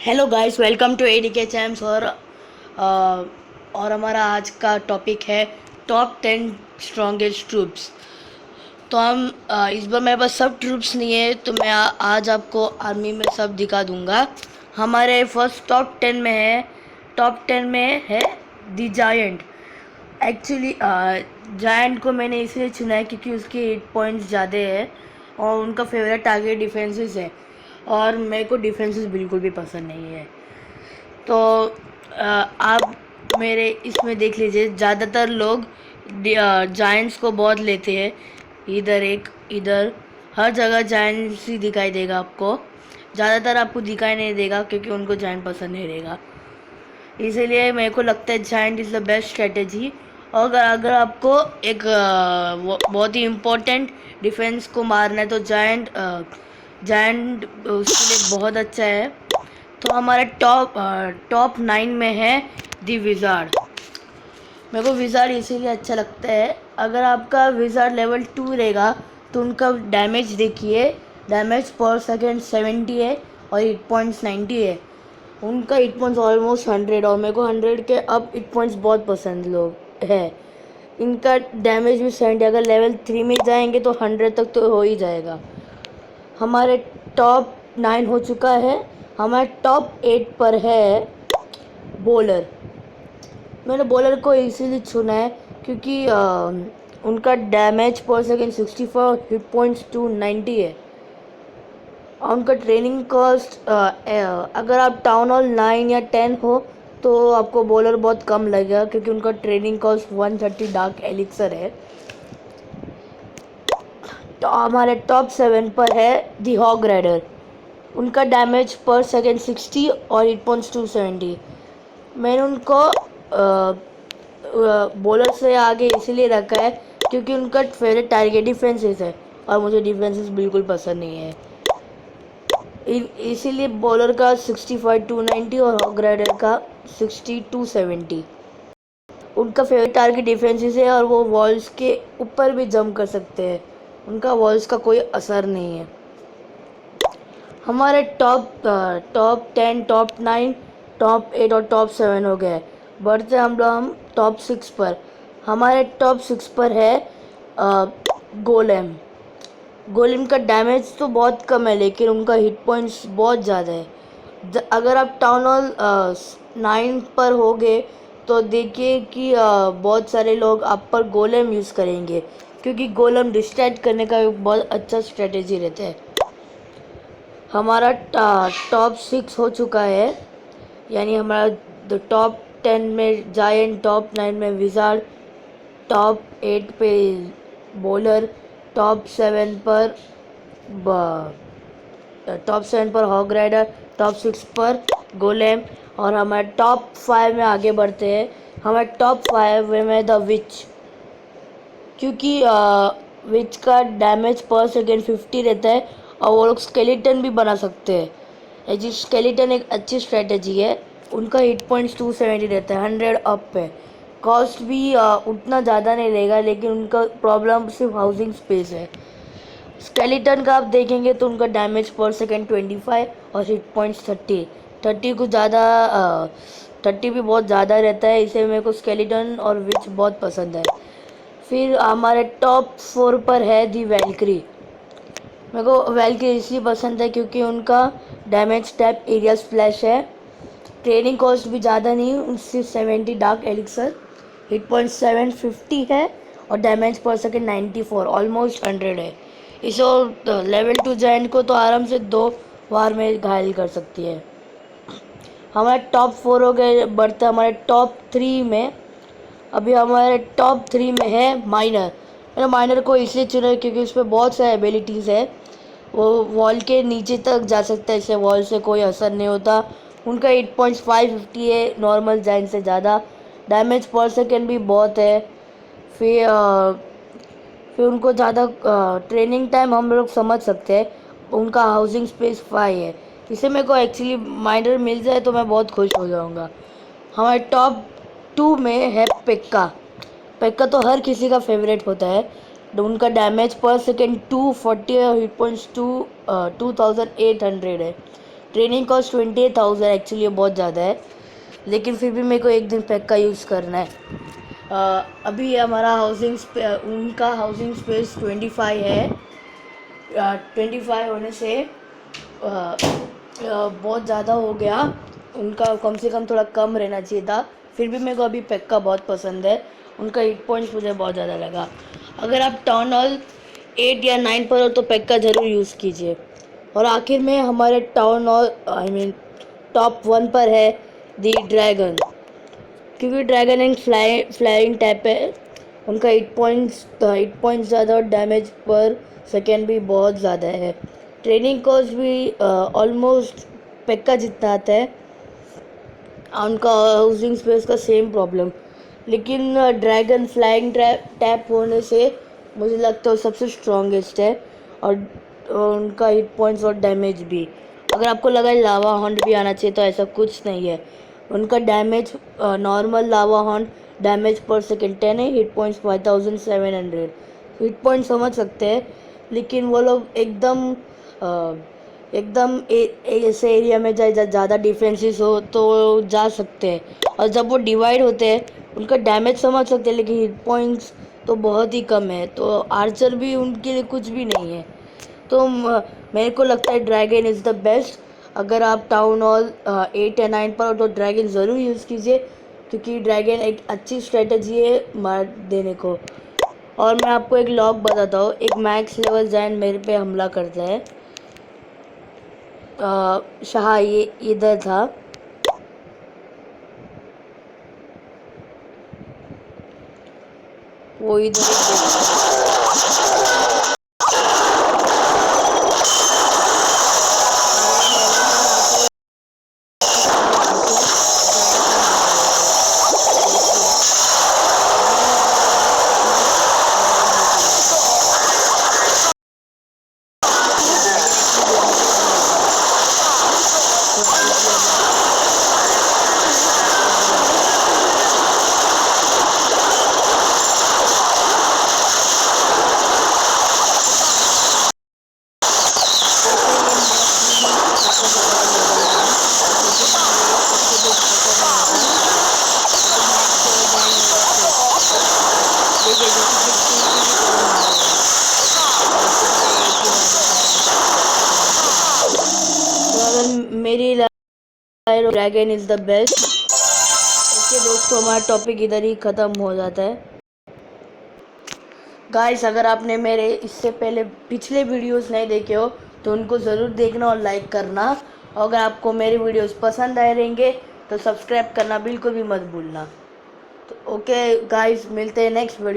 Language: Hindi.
Hello guys, welcome to ADK champs. और हमारा आज का टॉपिक है टॉप 10 स्ट्रॉन्गेस्ट ट्रूप्स। तो हम इस बार मेरे पास सब ट्रूप्स नहीं है, तो मैं आज आपको आर्मी में सब दिखा दूंगा। हमारे फर्स्ट टॉप 10 में है द जायंट। एक्चुअली जायंट को मैंने इसलिए चुना है क्योंकि उसके हिट पॉइंट्स ज़्यादा है और उनका फेवरेट टारगेट डिफेंसेस है, और मेरे को डिफेंसेस बिल्कुल भी पसंद नहीं है। तो आप मेरे इसमें देख लीजिए, ज़्यादातर लोग जायंट्स को बहुत लेते हैं। इधर हर जगह जायंट्स ही दिखाई देगा आपको। ज़्यादातर आपको दिखाई नहीं देगा क्योंकि उनको जायंट पसंद नहीं रहेगा। इसीलिए मेरे को लगता है giant is the best strategy. और अगर आपको एक बहुत ही इम्पोर्टेंट डिफेंस को मारना है तो जायंट उसके लिए बहुत अच्छा है। तो हमारे टॉप 9 में है दी विज़ार्ड। मेरे को विज़ार्ड इसीलिए अच्छा लगता है, अगर आपका विज़ार्ड लेवल 2 रहेगा तो उनका डैमेज देखिए। डैमेज पर सेकेंड 70 है और हिट पॉइंट्स 90 है। उनका हिट पॉइंट्स ऑलमोस्ट 100, और मेरे को 100 के अब हिट पॉइंट्स बहुत पसंद लोग है। इनका डैमेज भी 70, अगर लेवल 3 में जाएंगे तो 100 तक तो हो ही जाएगा। हमारे टॉप 9 हो चुका है। हमारे टॉप 8 पर है बॉलर। मैंने बॉलर को इसीलिए चुना है क्योंकि उनका डैमेज पर सेकेंड 64, हिट पॉइंट्स 290 है। और उनका ट्रेनिंग कॉस्ट, अगर आप टाउन हॉल 9 या 10 हो तो आपको बॉलर बहुत कम लगेगा क्योंकि उनका ट्रेनिंग कॉस्ट 130 डार्क एलिक्सर है। तो हमारे टॉप 7 पर है दी हॉग राइडर। उनका डैमेज पर सेकेंड 60 और हिट पॉइंट्स 270। मैंने उनको बॉलर से आगे इसलिए रखा है क्योंकि उनका फेवरेट टारगेट डिफेंसेस है और मुझे डिफेंसेस बिल्कुल पसंद नहीं है। इसीलिए बॉलर का 65 290 और हॉग राइडर का 60 270। उनका फेवरेट टारगेट डिफेंसेस है और वो वॉल्स के ऊपर भी जंप कर सकते हैं। उनका वॉल्स का कोई असर नहीं है। हमारे टॉप 10, टॉप 9, टॉप 8 और टॉप 7 हो गए। बढ़ते हम टॉप 6 पर। हमारे टॉप 6 पर है गोलेम। गोलेम का डैमेज तो बहुत कम है लेकिन उनका हिट पॉइंट्स बहुत ज़्यादा है। अगर आप टाउन हॉल 9 पर होगे तो देखिए कि बहुत सारे लोग आप पर गोलेम यूज़ करेंगे क्योंकि गोलेम डिस्ट्रैक्ट करने का एक बहुत अच्छा स्ट्रेटेजी रहता है। हमारा टॉप 6 हो चुका है, यानी हमारा टॉप 10 में जायंट, टॉप 9 में विज़ार्ड, टॉप 8 पे बॉलर, टॉप 7 पर हॉग राइडर, टॉप 6 पर गोलेम। और हमारे टॉप 5 में आगे बढ़ते हैं। हमारे टॉप 5 में द विच, क्योंकि विच का डैमेज पर सेकेंड 50 रहता है और वो लोग स्केलेटन भी बना सकते हैं। जी, स्केलेटन एक अच्छी स्ट्रेटजी है। उनका हिट पॉइंट्स 270 रहता है, 100 अप पे। कॉस्ट भी उतना ज़्यादा नहीं रहेगा लेकिन उनका प्रॉब्लम सिर्फ हाउसिंग स्पेस है। स्केलेटन का आप देखेंगे तो उनका डैमेज पर सेकेंड 25 और हिट पॉइंट्स 30 कुछ ज़्यादा, 30 भी बहुत ज़्यादा रहता है। इसे मेरे को स्केलेटन और विच बहुत पसंद है। फिर हमारे टॉप 4 पर है दी वैल्क्री। मेरे को वैल्क्री इसलिए पसंद है क्योंकि उनका डैमेज टैप एरिया स्प्लैश है। ट्रेनिंग कॉस्ट भी ज़्यादा नहीं, उनसे 70 डार्क एलिक्सर, हिट पॉइंट 750 है और डैमेज पर सेकेंड 94, ऑलमोस्ट 100 है। इसे लेवल 2 जायंट को तो आराम से 2 बार में घायल कर सकती है। हमारे टॉप 4 हो गए। बढ़ते हमारे टॉप 3 में। अभी हमारे टॉप 3 में है माइनर। मैंने माइनर को इसलिए चुना है क्योंकि उसमें बहुत सारे एबिलिटीज़ है। वो वॉल के नीचे तक जा सकता है, इससे वॉल से कोई असर नहीं होता। उनका 8.550 है, नॉर्मल जाइंट से ज़्यादा। डैमेज पर सेकेंड भी बहुत है। फिर उनको ज़्यादा ट्रेनिंग टाइम हम लोग समझ सकते हैं। उनका हाउसिंग स्पेस 5 है। इसे मेरे को एक्चुअली माइनर मिल जाए तो मैं बहुत खुश हो जाऊँगा। हमारे टॉप 2 में है पेक्का। पेक्का तो हर किसी का फेवरेट होता है। उनका डैमेज पर सेकेंड 240 है और हिट पॉइंट्स 2800 है। ट्रेनिंग कॉस्ट 28,000 एक्चुअली बहुत ज़्यादा है, लेकिन फिर भी मेरे को एक दिन पैक का यूज़ करना है। अभी हमारा उनका हाउसिंग स्पेस 25 है। 25 होने से बहुत ज़्यादा हो गया, उनका कम से कम थोड़ा कम रहना चाहिए था। फिर भी मेरे को अभी पेक्का बहुत पसंद है, उनका 8 पॉइंट्स मुझे बहुत ज़्यादा लगा। अगर आप टाउन हॉल 8 या 9 पर हो तो पेक्का ज़रूर यूज़ कीजिए। और आखिर में हमारे टाउन हॉल टॉप 1 पर है दी ड्रैगन, क्योंकि ड्रैगन एक फ्लाइंग टाइप है। उनका 8 पॉइंट्स ज़्यादा और डैमेज पर सेकेंड भी बहुत ज़्यादा है। ट्रेनिंग कॉस्ट भी ऑलमोस्ट पेक्का जितना आता है। उनका हाउसिंग स्पेस का सेम प्रॉब्लम, लेकिन ड्रैगन फ्लाइंग टैप होने से मुझे लगता है सबसे स्ट्रॉन्गेस्ट है। और उनका 8 पॉइंट्स और डैमेज भी। अगर आपको लगा लावा हॉन्ड भी आना चाहिए तो ऐसा कुछ नहीं है। उनका डैमेज नॉर्मल लावा हॉन्ड डैमेज पर सेकेंड 10 है, हिट पॉइंट्स 5700। हिट पॉइंट समझ सकते हैं, लेकिन वो लोग एकदम ऐसे एरिया में जाए ज़्यादा डिफेंसेस हो तो जा सकते हैं। और जब वो डिवाइड होते हैं उनका डैमेज समझ सकते हैं, लेकिन हिट पॉइंट्स तो बहुत ही कम है, तो आर्चर भी उनके लिए कुछ भी नहीं है। तो मेरे को लगता है ड्रैगन इज़ द बेस्ट। अगर आप टाउन हॉल 8 या 9 पर हो तो ड्रैगन ज़रूर यूज़ कीजिए, क्योंकि ड्रैगन एक अच्छी स्ट्रेटजी है मार देने को। और मैं आपको एक लॉग बताता हूँ। एक मैक्स लेवल जायंट मेरे पे हमला करता है। शाह ये इधर था, वो इधर मेरी dragon is the best. Okay दोस्तों, हमारा टॉपिक इधर ही ख़त्म हो जाता है। गाइस, अगर आपने मेरे इससे पहले पिछले वीडियोस नहीं देखे हो तो उनको ज़रूर देखना और लाइक करना। और अगर आपको मेरे वीडियोस पसंद आए रहेंगे तो सब्सक्राइब करना बिल्कुल भी मत भूलना। तो ओके गाइस, मिलते हैं नेक्स्ट वीडियो।